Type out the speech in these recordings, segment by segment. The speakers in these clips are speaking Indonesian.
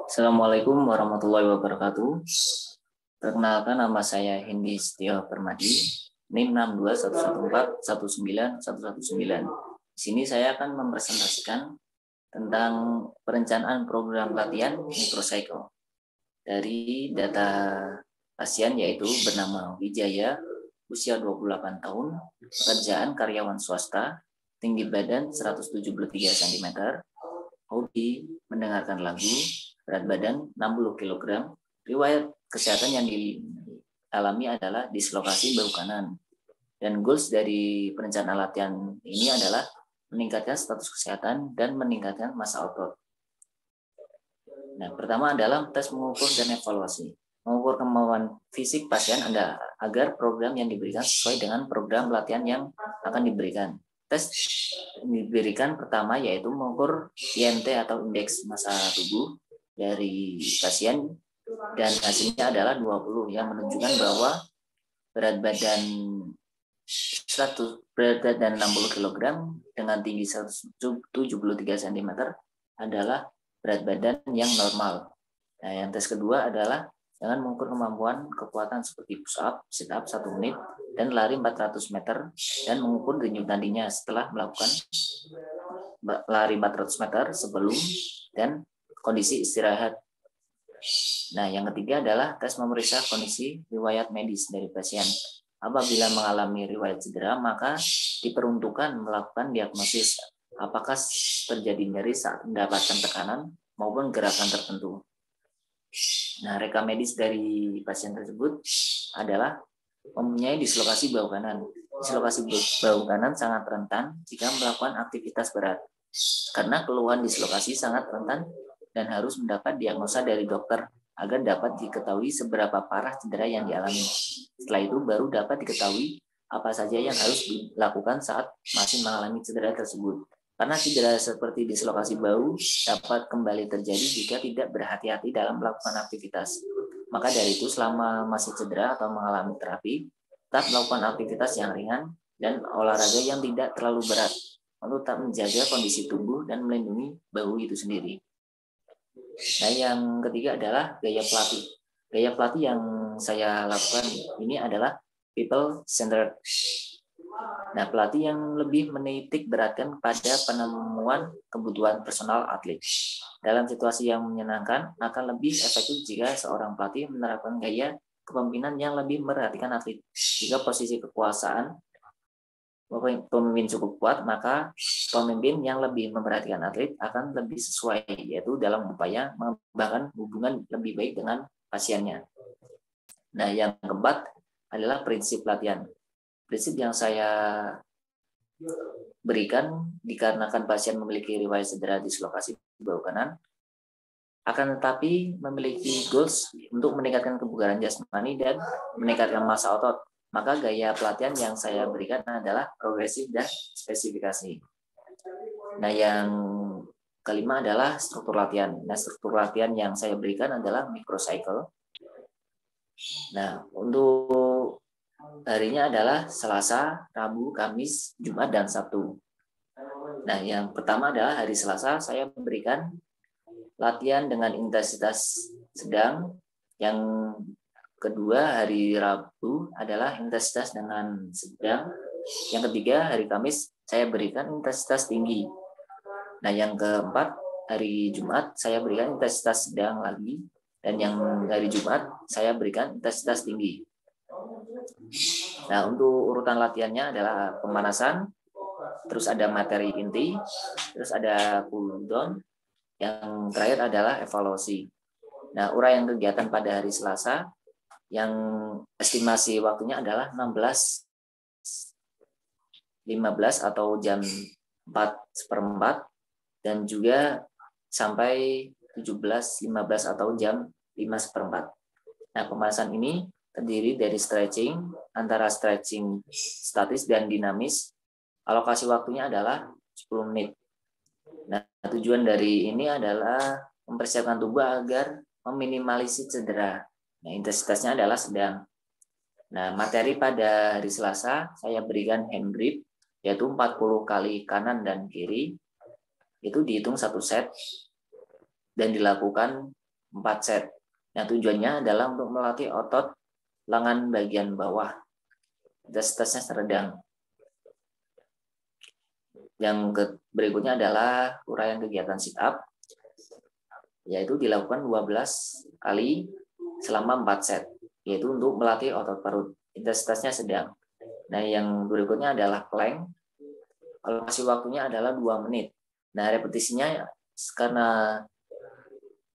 Assalamualaikum warahmatullahi wabarakatuh. Perkenalkan, nama saya Hendy Setio Permadi, NIM 621141919. Di sini saya akan mempresentasikan tentang perencanaan program latihan microcycle dari data pasien, yaitu bernama Wijaya, usia 28 tahun, pekerjaan karyawan swasta, tinggi badan 173 cm, hobi mendengarkan lagu, berat badan 60 kg, riwayat kesehatan yang dialami adalah dislokasi bahu kanan. Dan goals dari perencanaan latihan ini adalah meningkatkan status kesehatan dan meningkatkan massa otot. Nah, pertama adalah tes mengukur dan evaluasi. Mengukur kemampuan fisik pasien Anda agar program yang diberikan sesuai dengan program latihan yang akan diberikan. Tes diberikan pertama yaitu mengukur IMT atau indeks massa tubuh dari pasien, dan hasilnya adalah 20 yang menunjukkan bahwa berat badan 60 kg dengan tinggi 173 cm adalah berat badan yang normal. Nah, yang tes kedua adalah dengan mengukur kemampuan kekuatan seperti push up, sit up 1 menit, dan lari 400 meter, dan mengukur denyut nadinya setelah melakukan lari 400 meter sebelum dan kondisi istirahat. Nah, yang ketiga adalah tes memeriksa kondisi riwayat medis dari pasien. Apabila mengalami riwayat cedera, maka diperuntukkan melakukan diagnosis apakah terjadi nyeri saat mendapatkan tekanan maupun gerakan tertentu. Nah, rekam medis dari pasien tersebut adalah mempunyai dislokasi bahu kanan. Dislokasi bahu kanan sangat rentan jika melakukan aktivitas berat. Karena keluhan dislokasi sangat rentan dan harus mendapat diagnosa dari dokter agar dapat diketahui seberapa parah cedera yang dialami. Setelah itu baru dapat diketahui apa saja yang harus dilakukan saat masih mengalami cedera tersebut. Karena cedera seperti dislokasi bahu dapat kembali terjadi jika tidak berhati-hati dalam melakukan aktivitas. Maka dari itu, selama masih cedera atau mengalami terapi, tetap melakukan aktivitas yang ringan dan olahraga yang tidak terlalu berat, lalu tetap menjaga kondisi tubuh dan melindungi bahu itu sendiri. Nah, yang ketiga adalah gaya pelatih. Gaya pelatih yang saya lakukan ini adalah people centered. Nah, pelatih yang lebih menitik beratkan pada penemuan kebutuhan personal atlet. Dalam situasi yang menyenangkan, akan lebih efektif jika seorang pelatih menerapkan gaya kepemimpinan yang lebih memperhatikan atlet. Jika posisi kekuasaan pemimpin cukup kuat, maka pemimpin yang lebih memperhatikan atlet akan lebih sesuai, yaitu dalam upaya mengembangkan hubungan lebih baik dengan pasiennya. Nah, yang keempat adalah prinsip latihan. Prinsip yang saya berikan dikarenakan pasien memiliki riwayat cedera dislokasi bahu kanan, akan tetapi memiliki goals untuk meningkatkan kebugaran jasmani dan meningkatkan massa otot. Maka gaya pelatihan yang saya berikan adalah progresif dan spesifikasi. Nah, yang kelima adalah struktur latihan. Nah, struktur latihan yang saya berikan adalah microcycle. Nah, untuk harinya adalah Selasa, Rabu, Kamis, Jumat, dan Sabtu. Nah, yang pertama adalah hari Selasa saya memberikan latihan dengan intensitas sedang. Yang kedua, hari Rabu adalah intensitas dengan sedang. Yang ketiga, hari Kamis saya berikan intensitas tinggi. Nah, yang keempat, hari Jumat saya berikan intensitas sedang lagi. Dan yang hari Jumat saya berikan intensitas tinggi. Nah, untuk urutan latihannya adalah pemanasan, terus ada materi inti, terus ada cool down, yang terakhir adalah evaluasi. Nah, uraian kegiatan pada hari Selasa yang estimasi waktunya adalah 16.15 atau jam 4:04, dan juga sampai 17.15 atau jam 5:04. Nah, pemanasan ini terdiri dari stretching, antara stretching statis dan dinamis. Alokasi waktunya adalah 10 menit. Nah, tujuan dari ini adalah mempersiapkan tubuh agar meminimalisir cedera. Nah, intensitasnya adalah sedang. Nah, materi pada hari Selasa saya berikan hand grip, yaitu 40 kali kanan dan kiri, itu dihitung 1 set, dan dilakukan 4 set. Nah, tujuannya adalah untuk melatih otot lengan bagian bawah. Intensitasnya sedang. Yang berikutnya adalah uraian kegiatan sit up, yaitu dilakukan 12 kali selama 4 set, yaitu untuk melatih otot perut. Intensitasnya sedang. Nah, yang berikutnya adalah plank. Alokasi waktunya adalah 2 menit. Nah, repetisinya karena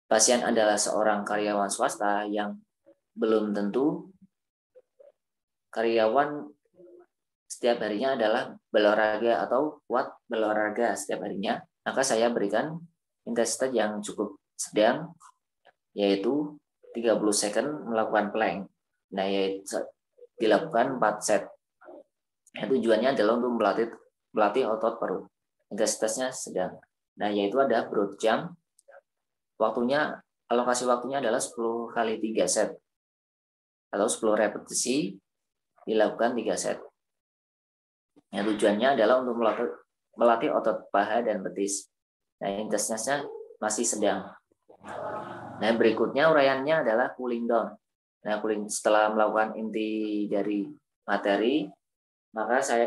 pasien adalah seorang karyawan swasta yang belum tentu karyawan setiap harinya adalah berolahraga atau kuat berolahraga setiap harinya, maka saya berikan intensitas yang cukup sedang, yaitu 30 second melakukan plank. Nah, yaitu dilakukan 4 set. Nah, tujuannya adalah untuk melatih otot perut. Intensitasnya sedang. Nah, yaitu ada broad jump. Alokasi waktunya adalah 10 kali 3 set atau 10 repetisi dilakukan 3 set. Nah, tujuannya adalah untuk melatih otot paha dan betis. Nah, intensitasnya masih sedang. Nah, berikutnya uraiannya adalah cooling down. Nah, setelah melakukan inti dari materi, maka saya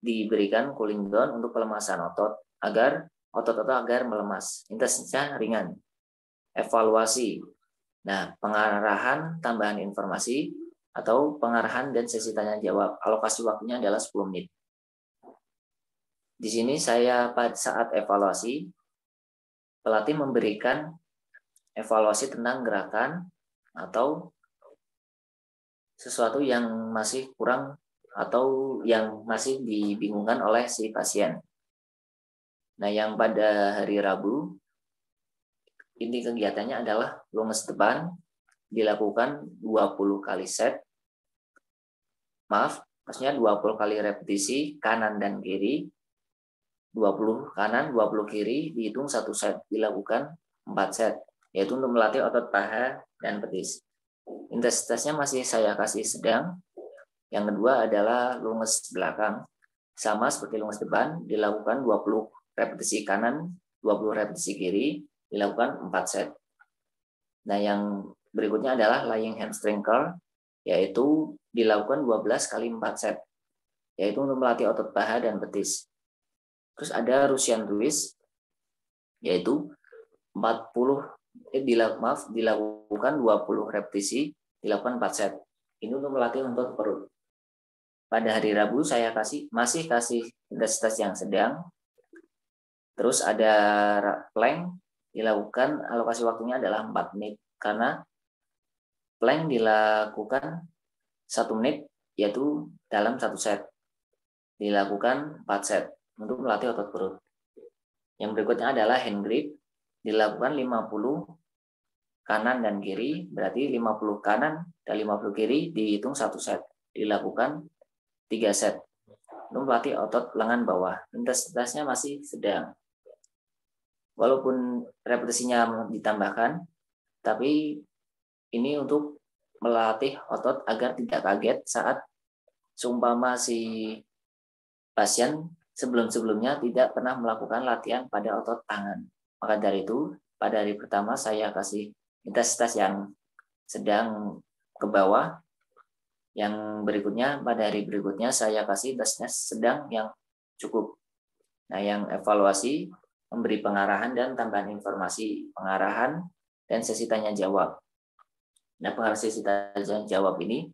diberikan cooling down untuk pelemasan otot agar melemas. Intensitasnya ringan. Evaluasi. Nah, pengarahan tambahan informasi atau pengarahan dan sesi tanya jawab. Alokasi waktunya adalah 10 menit. Di sini saya pada saat evaluasi, pelatih memberikan evaluasi tentang gerakan atau sesuatu yang masih kurang atau yang masih dibingungkan oleh si pasien. Nah, yang pada hari Rabu, inti kegiatannya adalah lunges depan, dilakukan 20 kali set. Maksudnya 20 kali repetisi kanan dan kiri. 20 kanan, 20 kiri, dihitung 1 set, dilakukan 4 set, yaitu untuk melatih otot paha dan betis. Intensitasnya masih saya kasih sedang. Yang kedua adalah lunges belakang. Sama seperti lunges depan, dilakukan 20 repetisi kanan, 20 repetisi kiri, dilakukan 4 set. Nah, yang berikutnya adalah lying hamstring curl, yaitu dilakukan 12 kali 4 set, yaitu untuk melatih otot paha dan betis. Terus ada Russian twist, yaitu dilakukan 20 repetisi, dilakukan 4 set. Ini untuk melatih otot perut. Pada hari Rabu saya masih kasih intensitas yang sedang. Terus ada plank, dilakukan alokasi waktunya adalah 4 menit karena plank dilakukan 1 menit, yaitu dalam 1 set. Dilakukan 4 set untuk melatih otot perut. Yang berikutnya adalah hand grip, dilakukan 50 kanan dan kiri, berarti 50 kanan dan 50 kiri dihitung 1 set. Dilakukan 3 set untuk melatih otot lengan bawah. Intensitasnya masih sedang. Walaupun repetisinya ditambahkan, tapi ini untuk melatih otot agar tidak kaget saat seumpama si pasien sebelum-sebelumnya tidak pernah melakukan latihan pada otot tangan. Maka dari itu, pada hari pertama saya kasih intensitas yang sedang ke bawah. Yang berikutnya, pada hari berikutnya saya kasih intensitas sedang yang cukup. Nah, yang evaluasi, memberi pengarahan dan tambahan informasi, pengarahan dan sesi tanya jawab. Nah, pengarahan sesi tanya jawab ini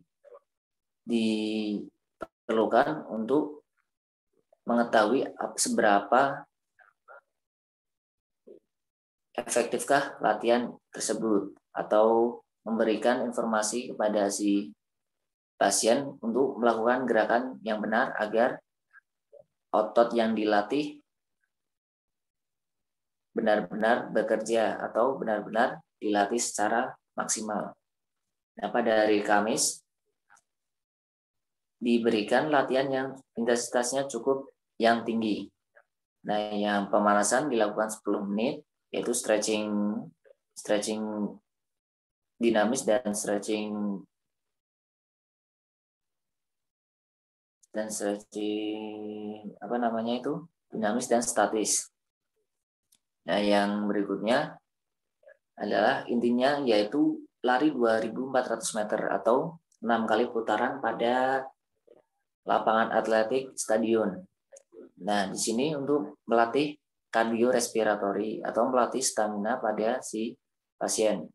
diperlukan untuk mengetahui seberapa efektifkah latihan tersebut atau memberikan informasi kepada si pasien untuk melakukan gerakan yang benar agar otot yang dilatih benar-benar bekerja atau benar-benar dilatih secara maksimal. Nah, pada hari Kamis diberikan latihan yang intensitasnya cukup yang tinggi. Nah, yang pemanasan dilakukan 10 menit, yaitu stretching dinamis dan stretching dan dinamis dan statis. Nah, yang berikutnya adalah intinya yaitu lari 2.400 meter atau 6 kali putaran pada lapangan atletik stadion. Nah, di sini untuk melatih kardiorespiratory atau melatih stamina pada si pasien.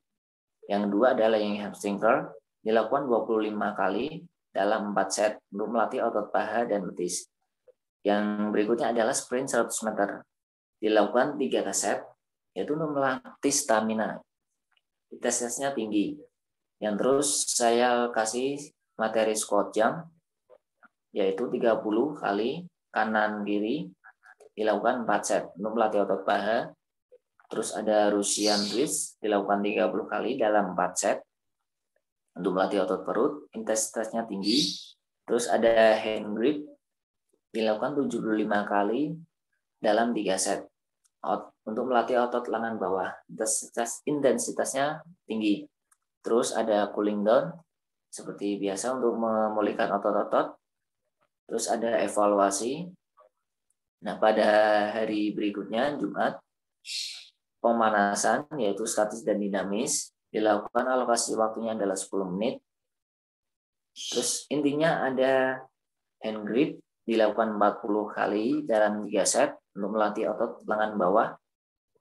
Yang kedua adalah yang hamstring curl, dilakukan 25 kali dalam 4 set untuk melatih otot paha dan betis. Yang berikutnya adalah sprint 100 meter, dilakukan 3 set, yaitu untuk melatih stamina. Intensitasnya tinggi. Yang terus saya kasih materi squat jump, yaitu 30 kali kanan kiri, dilakukan 4 set untuk melatih otot paha. Terus ada Russian twist, dilakukan 30 kali dalam 4 set untuk melatih otot perut, intensitasnya tinggi. Terus ada hand grip, dilakukan 75 kali dalam 3 set untuk melatih otot lengan bawah, intensitasnya tinggi. Terus ada cooling down, seperti biasa untuk memulihkan otot-otot. Terus ada evaluasi. Nah, pada hari berikutnya, Jumat, pemanasan yaitu statis dan dinamis, dilakukan alokasi waktunya adalah 10 menit. Terus intinya ada hand grip, dilakukan 40 kali dalam 3 set untuk melatih otot lengan bawah,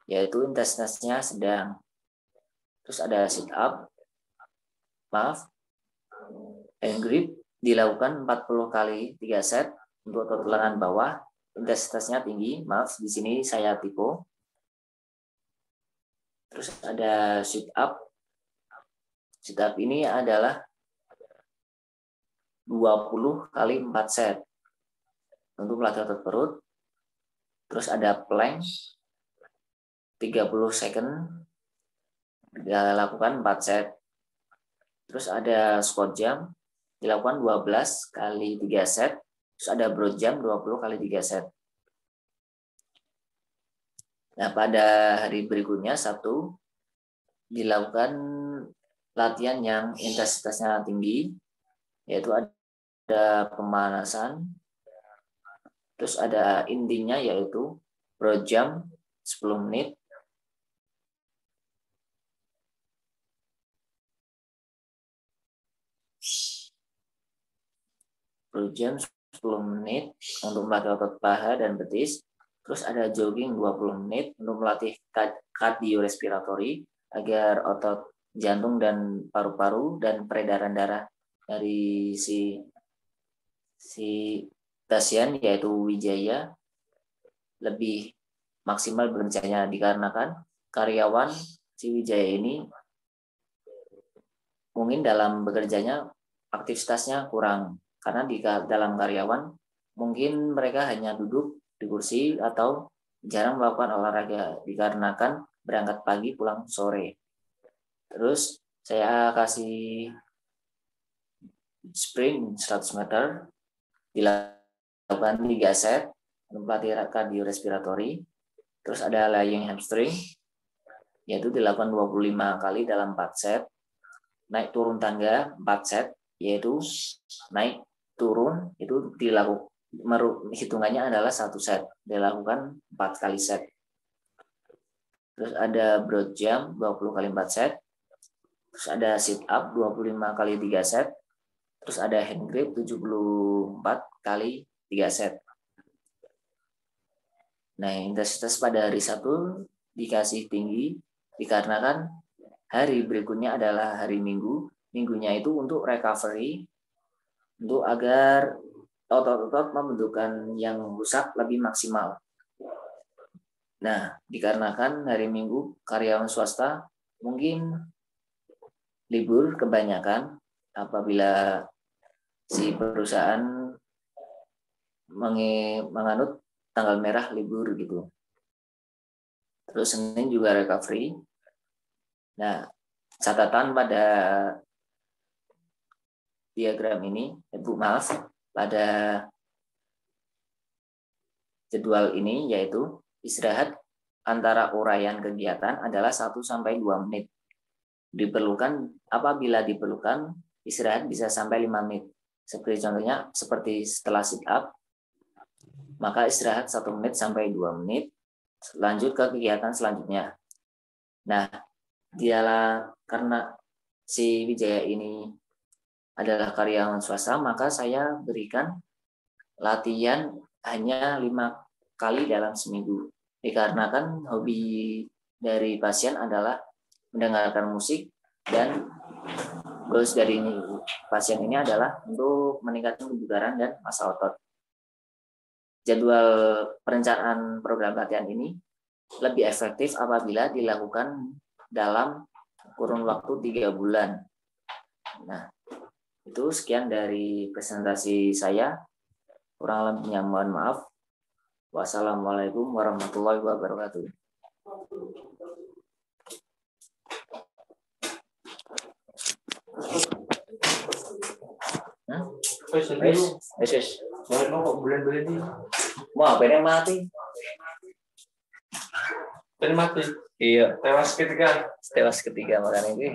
yaitu intensitasnya sedang. Terus ada sit up, hand grip, dilakukan 40 kali 3 set untuk otot lengan bawah, intensitasnya tinggi. Di sini saya tipe. Terus ada sit up. Sit up ini adalah 20 kali 4 set untuk melatih otot perut. Terus ada plank 30 second, dilakukan 4 set. Terus ada squat jump, dilakukan 12 kali 3 set. Terus ada broad jump 20 kali 3 set. Nah, pada hari berikutnya, Sabtu, dilakukan latihan yang intensitasnya tinggi, yaitu ada pemanasan, terus ada intinya yaitu broad jump 10 menit, broad jump 10 menit untuk melatih otot paha dan betis. Terus ada jogging 20 menit untuk melatih kardiorespiratory agar otot jantung dan paru-paru dan peredaran darah dari si pasien yaitu Wijaya lebih maksimal bekerjanya, dikarenakan karyawan si Wijaya ini mungkin dalam bekerjanya aktivitasnya kurang, karena di dalam karyawan mungkin mereka hanya duduk di kursi atau jarang melakukan olahraga dikarenakan berangkat pagi pulang sore. Terus saya kasih sprint 100 meter, dilakukan 3 set untuk melatih kardiorespiratory. Terus ada lying hamstring, yaitu dilakukan 25 kali dalam 4 set. Naik turun tangga 4 set, yaitu naik turun itu dilakukan, hitungannya adalah 1 set, dilakukan 4 kali set. Terus ada broad jump 20 kali 4 set. Terus ada sit up 25 kali 3 set. Terus ada hand grip 74 kali 3 set. Nah, intensitas pada hari Sabtu dikasih tinggi dikarenakan hari berikutnya adalah hari Minggu. Minggunya itu untuk recovery, untuk agar otot-otot pembentukan yang rusak lebih maksimal. Nah, dikarenakan hari Minggu karyawan swasta mungkin libur kebanyakan apabila si perusahaan menganut tanggal merah libur gitu. Terus Senin juga recovery. Nah, catatan pada diagram ini, pada jadwal ini yaitu istirahat antara uraian kegiatan adalah 1-2 menit. Apabila diperlukan, istirahat bisa sampai 5 menit. Seperti contohnya, seperti setelah sit up, maka istirahat 1 menit sampai 2 menit, lanjut ke kegiatan selanjutnya. Nah, dialah karena si Wijaya ini adalah karyawan swasta, maka saya berikan latihan hanya 5 kali dalam seminggu. Dikarenakan hobi dari pasien adalah mendengarkan musik, dan goals dari pasien ini adalah untuk meningkatkan kebugaran dan massa otot. Jadwal perencanaan program latihan ini lebih efektif apabila dilakukan dalam kurun waktu 3 bulan. Nah, itu sekian dari presentasi saya. Kurang lebihnya mohon maaf. Wassalamualaikum warahmatullahi wabarakatuh. Wes. Mau bulan-bulan ini. Mau apa yang mati? Tadi mati. Iya. Tewas ketika makanya ini.